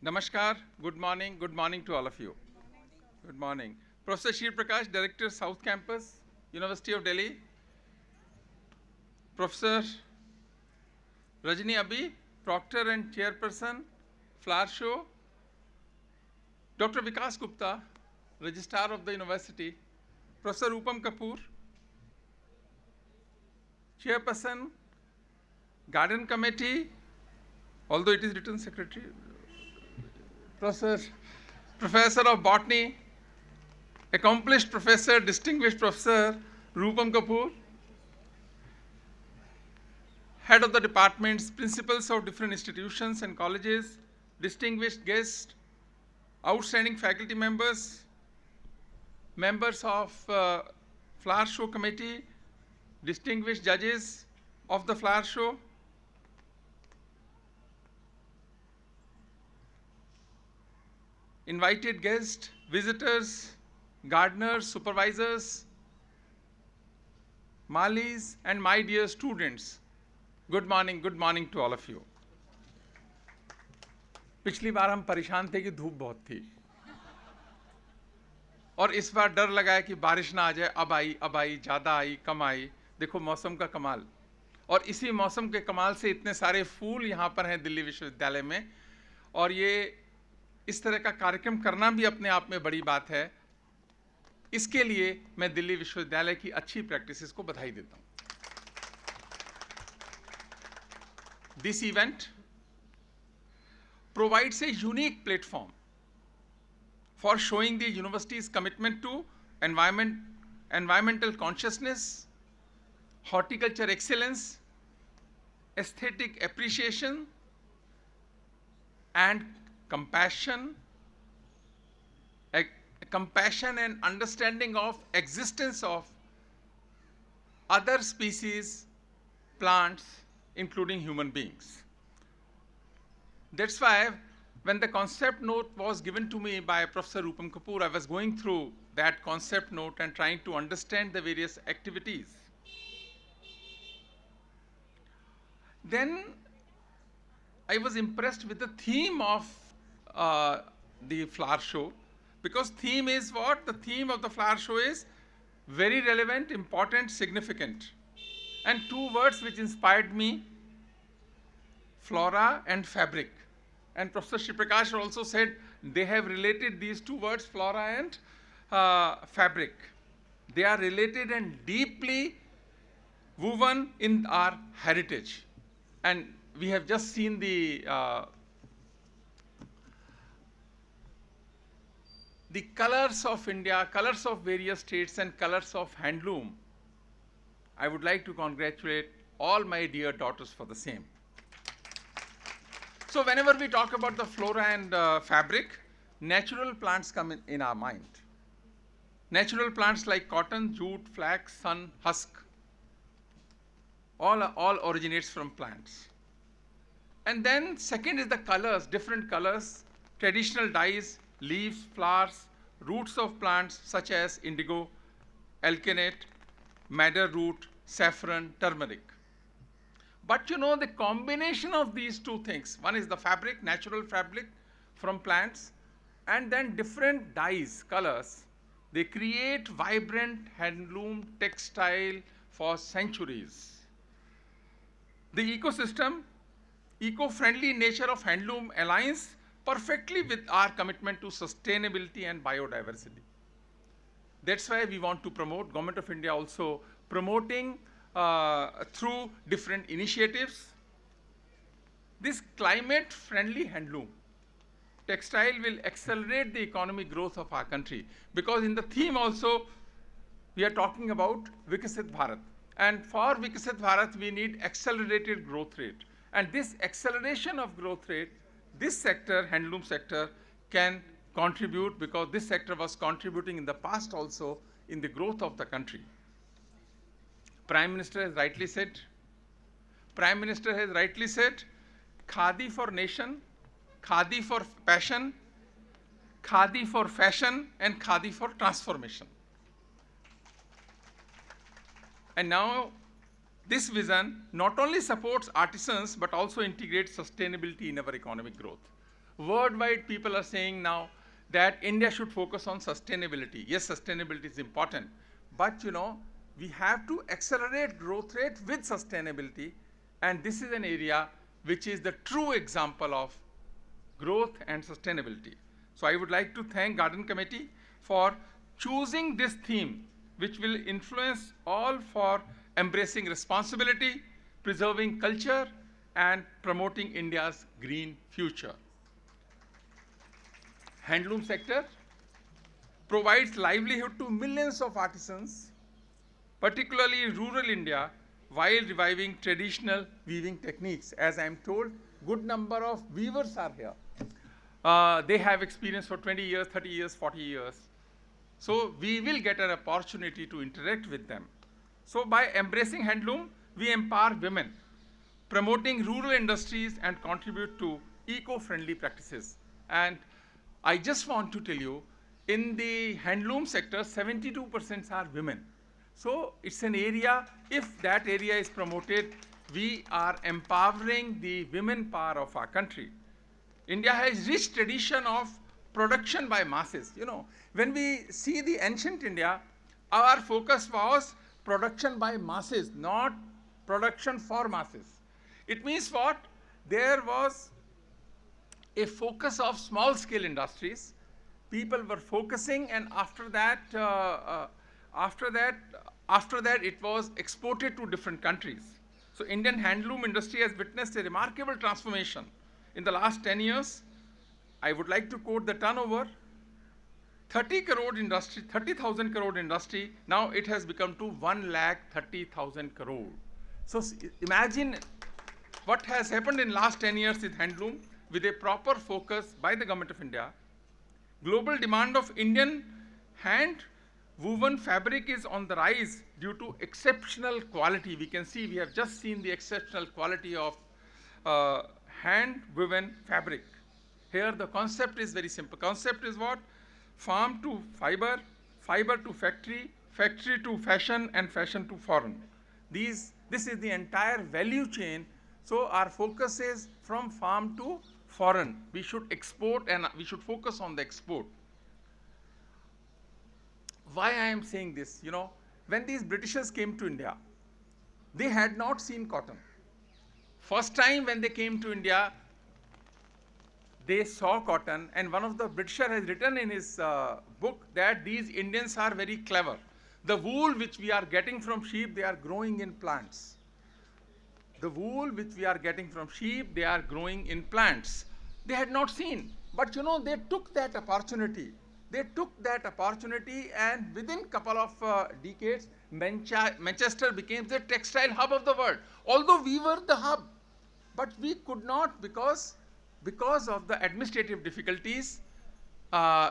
Namaskar, good morning to all of you. Good morning. Professor Shir Prakash, Director, South Campus, University of Delhi. Professor Rajni Abhi, Proctor and Chairperson, Flower Show. Dr. Vikas Gupta, Registrar of the University. Professor Upam Kapoor, Chairperson, Garden Committee, although it is written Secretary. Professor of Botany, accomplished professor, distinguished professor Rupam Kapoor, head of the departments, principals of different institutions and colleges, distinguished guests, outstanding faculty members, members of Flower Show Committee, distinguished judges of the Flower Show, invited guests, visitors, gardeners, supervisors, malis, and my dear students. Good morning to all of you. पिछली बार हम परेशान थे कि धूप बहुत थी और इस बार डर लगा है कि बारिश ना आ जाए, अब आई, ज़्यादा आई, कम आई। देखो मौसम का कमाल, और इसी मौसम के कमाल से इतने सारे फूल यहाँ पर हैं दिल्ली विश्वविद्यालय में, और ये इस तरह का कार्यक्रम करना भी अपने आप में बड़ी बात है। इसके लिए मैं दिल्ली विश्वविद्यालय की अच्छी प्रैक्टिसेस को बधाई देता हूँ। This event provides a unique platform for showing the university's commitment to environmental consciousness, horticulture excellence, aesthetic appreciation, and compassion and understanding of existence of other species, plants, including human beings. That's why when the concept note was given to me by Professor Upam Kapoor, I was going through that concept note and trying to understand the various activities. Then I was impressed with the theme of the flower show, because theme is what? The theme of the flower show is very relevant, important, significant. And two words which inspired me, flora and fabric. And Professor Shri Prakash also said they have related these two words, flora and fabric. They are related and deeply woven in our heritage. And we have just seen the colors of India, colors of various states, and colors of handloom. I would like to congratulate all my dear daughters for the same. So whenever we talk about the flora and fabric, natural plants come in our mind. Natural plants like cotton, jute, flax, sun, husk, all originates from plants. And then second is the colors, different colors, traditional dyes, leaves, flowers, roots of plants such as indigo, alkanate, madder root, saffron, turmeric. But you know, the combination of these two things, one is the fabric, natural fabric from plants, and then different dyes, colors, they create vibrant handloom textile for centuries. The ecosystem, eco-friendly nature of handloom aligns perfectly with our commitment to sustainability and biodiversity. That's why we want to promote, Government of India also promoting through different initiatives this climate-friendly handloom textile will accelerate the economic growth of our country, because in the theme also we are talking about Viksit Bharat, and for Viksit Bharat we need accelerated growth rate, and this acceleration of growth rate, this sector, handloom sector, can contribute, because this sector was contributing in the past also in the growth of the country. Prime Minister has rightly said, Khadi for nation, Khadi for passion, Khadi for fashion, and Khadi for transformation. And now this vision not only supports artisans but also integrates sustainability in our economic growth. Worldwide, people are saying now that India should focus on sustainability. Yes, sustainability is important, but we have to accelerate growth rate with sustainability, and this is an area which is the true example of growth and sustainability. So I would like to thank Garden Committee for choosing this theme, which will influence all for embracing responsibility, preserving culture, and promoting India's green future. Handloom sector provides livelihood to millions of artisans, particularly in rural India, while reviving traditional weaving techniques. As I am told, good number of weavers are here. They have experience for 20 years, 30 years, 40 years. So we will get an opportunity to interact with them. So by embracing handloom, we empower women, promoting rural industries and contribute to eco-friendly practices. And I just want to tell you, in the handloom sector, 72% are women. So it's an area, if that area is promoted, we are empowering the women power of our country. India has rich tradition of production by masses. When we see the ancient India, our focus was production by masses, not production for masses. It means what? There was a focus of small scale industries. People were focusing, and after that it was exported to different countries. So Indian handloom industry has witnessed a remarkable transformation in the last 10 years. I would like to quote the turnover. 30,000 crore industry, now it has become to 1,30,000 crore. So imagine what has happened in last 10 years with handloom, with a proper focus by the Government of India. Global demand of Indian hand woven fabric is on the rise due to exceptional quality. We can see, we have just seen the exceptional quality of hand woven fabric. Here the concept is very simple. Concept is what? Farm to fiber, fiber to factory, factory to fashion, and fashion to foreign. This is the entire value chain. So our focus is from farm to foreign. We should export, and we should focus on the export. Why I am saying this? When these Britishers came to India, they had not seen cotton. First time when they came to India, they saw cotton, and one of the Britishers has written in his book that these Indians are very clever. The wool which we are getting from sheep, they are growing in plants. The wool which we are getting from sheep, they are growing in plants. They had not seen, but they took that opportunity. They took that opportunity, and within couple of decades, Manchester became the textile hub of the world. Although we were the hub, but we could not, because of the administrative difficulties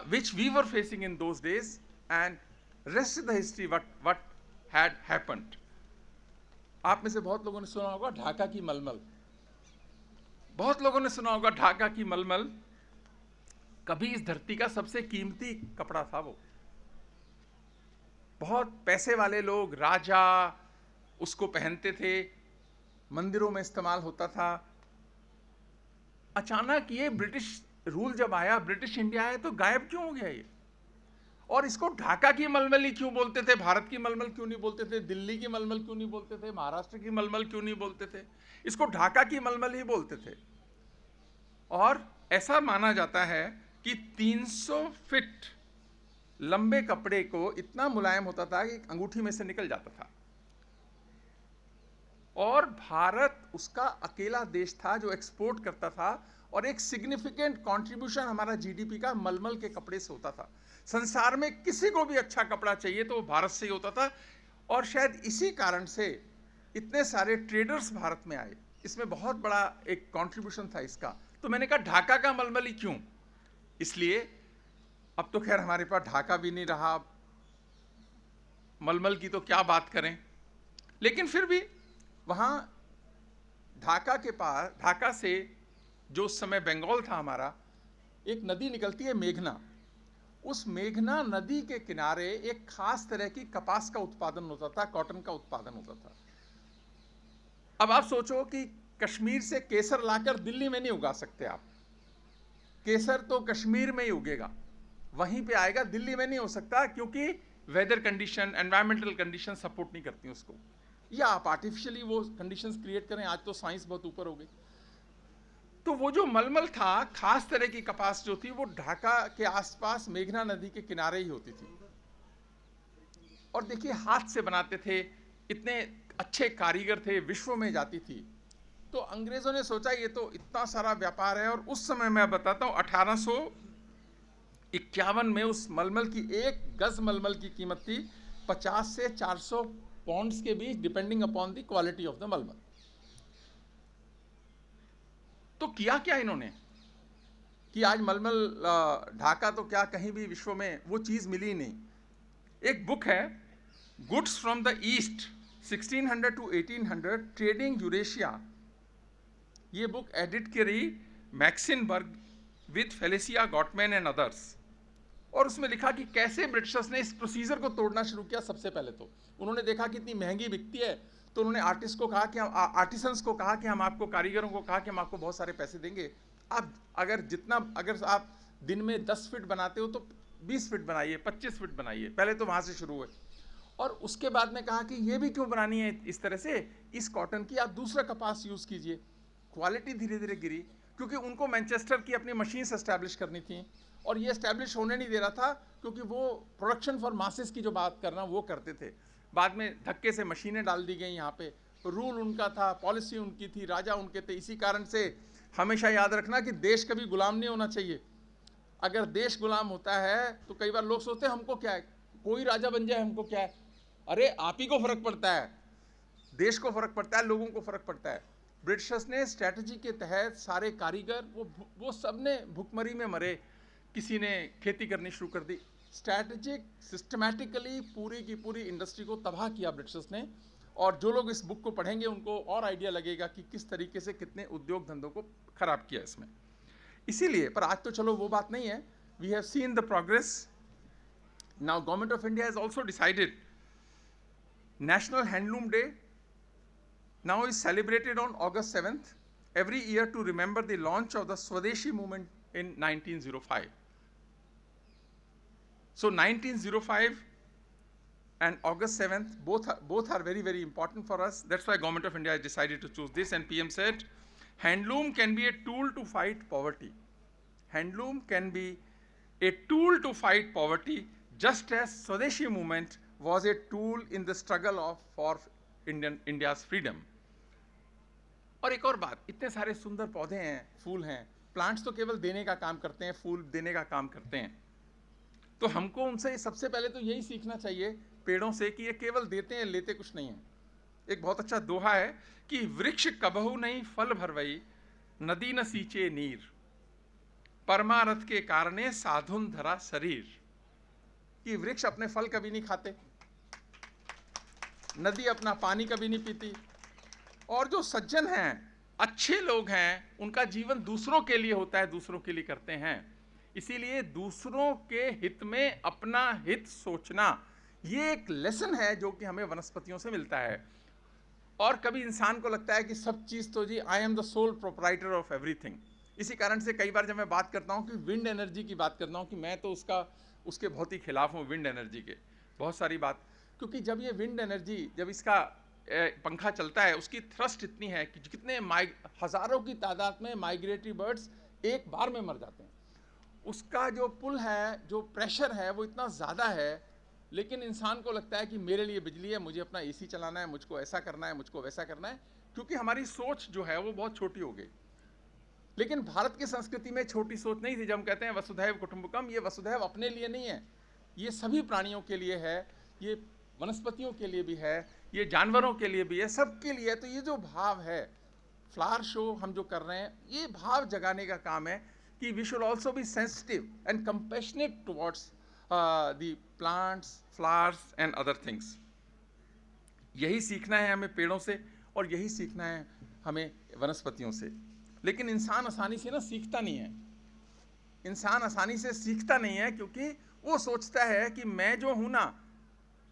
which we were facing in those days, and rest of the history what had happened. आप में से बहुत लोगों ने सुना होगा ढाका की मलमल. बहुत लोगों ने सुना होगा ढाका की मलमल. कभी इस धरती का सबसे कीमती कपड़ा था वो. बहुत पैसे वाले लोग, राजा उसको पहनते थे, मंदिरों में इस्तेमाल होता था. अचानक ये ब्रिटिश रूल जब आया, ब्रिटिश इंडिया आया, तो गायब क्यों हो गया ये? और इसको ढाका की मलमल ही क्यों बोलते थे? भारत की मलमल क्यों नहीं बोलते थे? दिल्ली की मलमल क्यों नहीं बोलते थे? महाराष्ट्र की मलमल क्यों नहीं बोलते थे? इसको ढाका की मलमल ही बोलते थे. और ऐसा माना जाता है कि 300 फीट लंबे कपड़े को इतना मुलायम होता था कि अंगूठी में से निकल जाता था. और भारत उसका अकेला देश था जो एक्सपोर्ट करता था, और एक सिग्निफिकेंट कंट्रीब्यूशन हमारा जीडीपी का मलमल के कपड़े से होता था. संसार में किसी को भी अच्छा कपड़ा चाहिए तो वो भारत से ही होता था. और शायद इसी कारण से इतने सारे ट्रेडर्स भारत में आए. इसमें बहुत बड़ा एक कंट्रीब्यूशन था इसका. तो मैंने कहा ढाका का मलमल ही क्यों? इसलिए अब तो खैर हमारे पास ढाका भी नहीं रहा, मलमल की तो क्या बात करें. लेकिन फिर भी वहाँ ढाका के पास, ढाका से जो उस समय बंगाल था हमारा, एक नदी निकलती है मेघना. उस मेघना नदी के किनारे एक खास तरह की कपास का उत्पादन होता था, कॉटन का उत्पादन होता था. अब आप सोचो कि कश्मीर से केसर लाकर दिल्ली में नहीं उगा सकते आप. केसर तो कश्मीर में ही उगेगा, वहीं पे आएगा, दिल्ली में नहीं हो सकता, क्योंकि weather condition, environmental condition support नहीं करती उसको, या आप आर्टिफिशियली वो कंडीशंस क्रिएट करें। आज तो साइंस बहुत ऊपर हो गई। तो वो जो मलमल था, खास तरह की कपास जो थी, वो ढाका के आसपास मेघना नदी के किनारे ही होती थी। और देखिए, हाथ से बनाते थे, इतने अच्छे कारीगर थे, विश्व में जाती थी। तो अंग्रेजों ने सोचा ये तो इतना सारा व्यापार है, और उस समय मैं बताता हूँ 1851 में उस मलमल की, एक गज मलमल की कीमत थी 50 से 400 पॉन्ड्स के बीच, depending upon the quality of the malmal. तो किया क्या इन्होंने कि आज मलमल ढाका तो क्या, कहीं भी विश्व में वो चीज मिली नहीं। एक बुक है, goods from the east 1600 to 1800, trading Eurasia. ये बुक एडिट करी Maxine Berg with Felicia Gottmann and others. और उसमें लिखा कि कैसे ब्रिटिशर्स ने इस प्रोसीजर को तोड़ना शुरू किया। सबसे पहले तो उन्होंने देखा कि इतनी महंगी बिकती है, तो उन्होंने आर्टिस्ट को कहा कि हम, आर्टिसंस को कहा कि हम आपको, कारीगरों को कहा कि हम आपको बहुत सारे पैसे देंगे, आप अगर आप दिन में 10 फीट बनाते हो तो 20 फीट बनाइए, 25 फीट बनाइए। पहले तो वहाँ से शुरू हुए, और उसके बाद में कहा कि ये भी क्यों बनानी है इस तरह से, इस कॉटन की आप दूसरा कपास यूज़ कीजिए। क्वालिटी धीरे धीरे गिरी, क्योंकि उनको मैनचेस्टर की अपनी मशीन्स एस्टैब्लिश करनी थी, और ये एस्टैब्लिश होने नहीं दे रहा था, क्योंकि वो प्रोडक्शन फॉर मासेस की जो बात करना वो करते थे। बाद में धक्के से मशीनें डाल दी गई यहाँ पे, तो रूल उनका था, पॉलिसी उनकी थी, राजा उनके थे। इसी कारण से हमेशा याद रखना कि देश कभी गुलाम नहीं होना चाहिए। अगर देश गुलाम होता है तो कई बार लोग सोचते हैं हमको क्या है, कोई राजा बन जाए हमको क्या है। अरे आप ही को फर्क पड़ता है, देश को फर्क पड़ता है, लोगों को फर्क पड़ता है। ब्रिटिशर्स ने स्ट्रैटेजी के तहत सारे कारीगर वो सब ने भुखमरी में मरे, किसी ने खेती करनी शुरू कर दी। स्ट्रैटेजिक सिस्टमैटिकली पूरी की पूरी इंडस्ट्री को तबाह किया ब्रिटिशर्स ने। और जो लोग इस बुक को पढ़ेंगे उनको और आइडिया लगेगा कि किस तरीके से कितने उद्योग धंधों को खराब किया इसमें। इसीलिए, पर आज तो चलो वो बात नहीं है। We have seen the progress. Now government of India has also decided national handloom day now is celebrated on August 7th every year to remember the launch of the Swadeshi movement in 1905. So 1905 and August 7th both are very, very important for us. That's why Government of India has decided to choose this, and PM said handloom can be a tool to fight poverty. Handloom can be a tool to fight poverty, just as Swadeshi movement was a tool in the struggle for India's freedom. और एक और बात, इतने सारे सुंदर पौधे हैं, फूल हैं, प्लांट्स तो केवल देने का काम करते हैं, फूल देने का काम करते हैं। तो हमको उनसे सबसे पहले तो यही सीखना चाहिए पेड़ों से कि ये केवल देते हैं, लेते कुछ नहीं है। एक बहुत अच्छा दोहा है कि वृक्ष कबहू नहीं फल भरवई, नदी न सींचे नीर, परमारथ के कारणे साधुन धरा शरीर। कि वृक्ष अपने फल कभी नहीं खाते, नदी अपना पानी कभी नहीं पीती, और जो सज्जन हैं, अच्छे लोग हैं, उनका जीवन दूसरों के लिए होता है, दूसरों के लिए करते हैं। इसीलिए दूसरों के हित में अपना हित सोचना, ये एक लेसन है जो कि हमें वनस्पतियों से मिलता है। और कभी इंसान को लगता है कि सब चीज़ तो जी, I am the sole proprietor of everything. इसी कारण से कई बार जब मैं बात करता हूँ कि विंड एनर्जी की बात करता हूँ, कि मैं तो उसके बहुत ही खिलाफ हूँ, विंड एनर्जी के, बहुत सारी बात। क्योंकि जब ये विंड एनर्जी, जब इसका पंखा चलता है, उसकी थ्रस्ट इतनी है कि कितने हजारों की तादाद में माइग्रेटरी बर्ड्स एक बार में मर जाते हैं। उसका जो पुल है, जो प्रेशर है, वो इतना ज़्यादा है। लेकिन इंसान को लगता है कि मेरे लिए बिजली है, मुझे अपना एसी चलाना है, मुझको ऐसा करना है, मुझको वैसा करना है, क्योंकि हमारी सोच जो है वो बहुत छोटी हो गई। लेकिन भारत की संस्कृति में छोटी सोच नहीं थी। जब हम कहते हैं वसुधैव कुटुंबकम, ये वसुधैव अपने लिए नहीं है, ये सभी प्राणियों के लिए है, ये वनस्पतियों के लिए भी है, ये जानवरों के लिए भी है, सबके लिए है। तो ये जो भाव है, फ्लावर शो हम जो कर रहे हैं, ये भाव जगाने का काम है कि we should also be sensitive and compassionate towards the plants, flowers and other things. यही सीखना है हमें पेड़ों से, और यही सीखना है हमें वनस्पतियों से। लेकिन इंसान आसानी से ना सीखता नहीं है, इंसान आसानी से सीखता नहीं है, क्योंकि वो सोचता है कि मैं जो हूँ ना,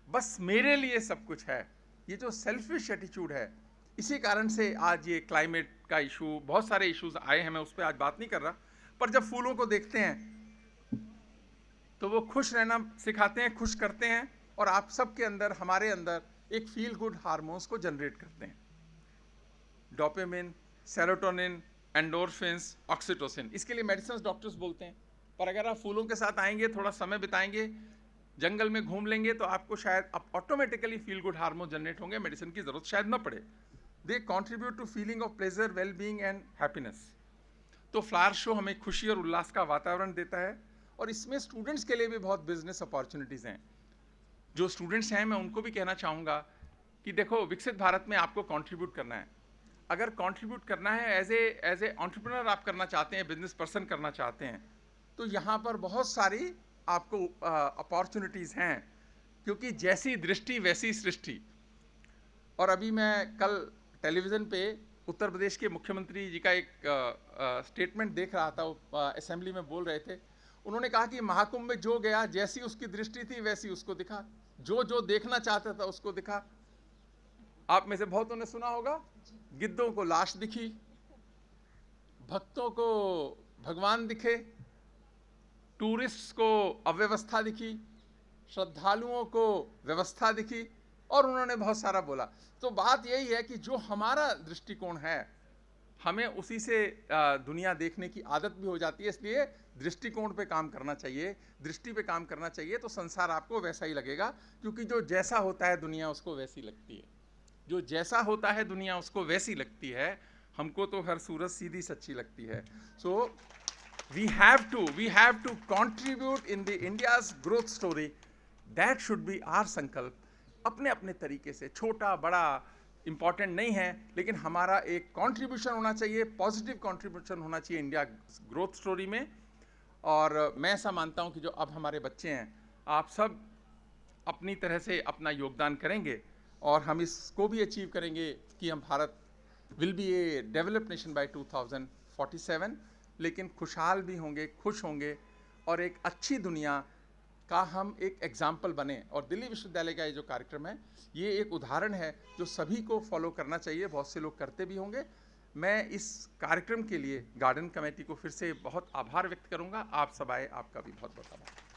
बस मेरे लिए सब कुछ है। ये जो सेल्फिश एटीट्यूड है, इसी कारण से आज ये क्लाइमेट का इशू, बहुत सारे इश्यूज आए हैं, मैं उस पर आज बात नहीं कर रहा, पर जब फूलों को देखते हैं तो वो खुश रहना सिखाते हैं, खुश करते हैं, और आप सबके अंदर, हमारे अंदर एक फील गुड हार्मोन्स को जनरेट करते हैं, डोपामिन, सेरोटोनिन, एंडोर्फिन्स, ऑक्सीटोसिन। इसके लिए मेडिसिन डॉक्टर्स बोलते हैं, पर अगर आप फूलों के साथ आएंगे, थोड़ा समय बिताएंगे, जंगल में घूम लेंगे, तो आपको शायद automatically feel good hormone generate होंगे, मेडिसिन की जरूरत शायद न पड़े। They contribute to feeling of pleasure, well being and happiness. तो फ्लावर शो हमें खुशी और उल्लास का वातावरण देता है, और इसमें स्टूडेंट्स के लिए भी बहुत बिजनेस अपॉर्चुनिटीज़ हैं। जो स्टूडेंट्स हैं, मैं उनको भी कहना चाहूँगा कि देखो, विकसित भारत में आपको कंट्रीब्यूट करना है। अगर कंट्रीब्यूट करना है एज ए एंटरप्रेन्योर आप करना चाहते हैं, बिजनेस पर्सन करना चाहते हैं, तो यहाँ पर बहुत सारी आपको अपॉर्चुनिटीज़ हैं, क्योंकि जैसी दृष्टि वैसी सृष्टि। और अभी मैं कल टेलीविज़न पे उत्तर प्रदेश के मुख्यमंत्री जी का एक स्टेटमेंट देख रहा था, वो असेंबली में बोल रहे थे। उन्होंने कहा कि महाकुंभ में जो गया, जैसी उसकी दृष्टि थी वैसी उसको दिखा, जो जो देखना चाहता था उसको दिखा। आप में से बहुतों ने सुना होगा, गिद्धों को लाश दिखी, भक्तों को भगवान दिखे, टूरिस्ट को अव्यवस्था दिखी, श्रद्धालुओं को व्यवस्था दिखी, और उन्होंने बहुत सारा बोला। तो बात यही है कि जो हमारा दृष्टिकोण है, हमें उसी से दुनिया देखने की आदत भी हो जाती है, इसलिए दृष्टिकोण पे काम करना चाहिए, दृष्टि पे काम करना चाहिए, तो संसार आपको वैसा ही लगेगा, क्योंकि जो जैसा होता है दुनिया उसको वैसी लगती है, जो जैसा होता है दुनिया उसको वैसी लगती है। हमको तो हर सूरत सीधी सच्ची लगती है। सो we have to contribute in the India's growth story. That should be our संकल्प। अपने अपने तरीके से, छोटा बड़ा इम्पॉर्टेंट नहीं है, लेकिन हमारा एक कंट्रीब्यूशन होना चाहिए, पॉजिटिव कंट्रीब्यूशन होना चाहिए इंडिया ग्रोथ स्टोरी में। और मैं ऐसा मानता हूं कि जो अब हमारे बच्चे हैं, आप सब अपनी तरह से अपना योगदान करेंगे, और हम इसको भी अचीव करेंगे कि हम Bharat will be A developed nation by 2047, लेकिन खुशहाल भी होंगे, खुश होंगे, और एक अच्छी दुनिया का हम एक एग्जाम्पल बने। और दिल्ली विश्वविद्यालय का ये जो कार्यक्रम है, ये एक उदाहरण है जो सभी को फॉलो करना चाहिए, बहुत से लोग करते भी होंगे। मैं इस कार्यक्रम के लिए गार्डन कमेटी को फिर से बहुत आभार व्यक्त करूंगा। आप सब आए, आपका भी बहुत बहुत आभार।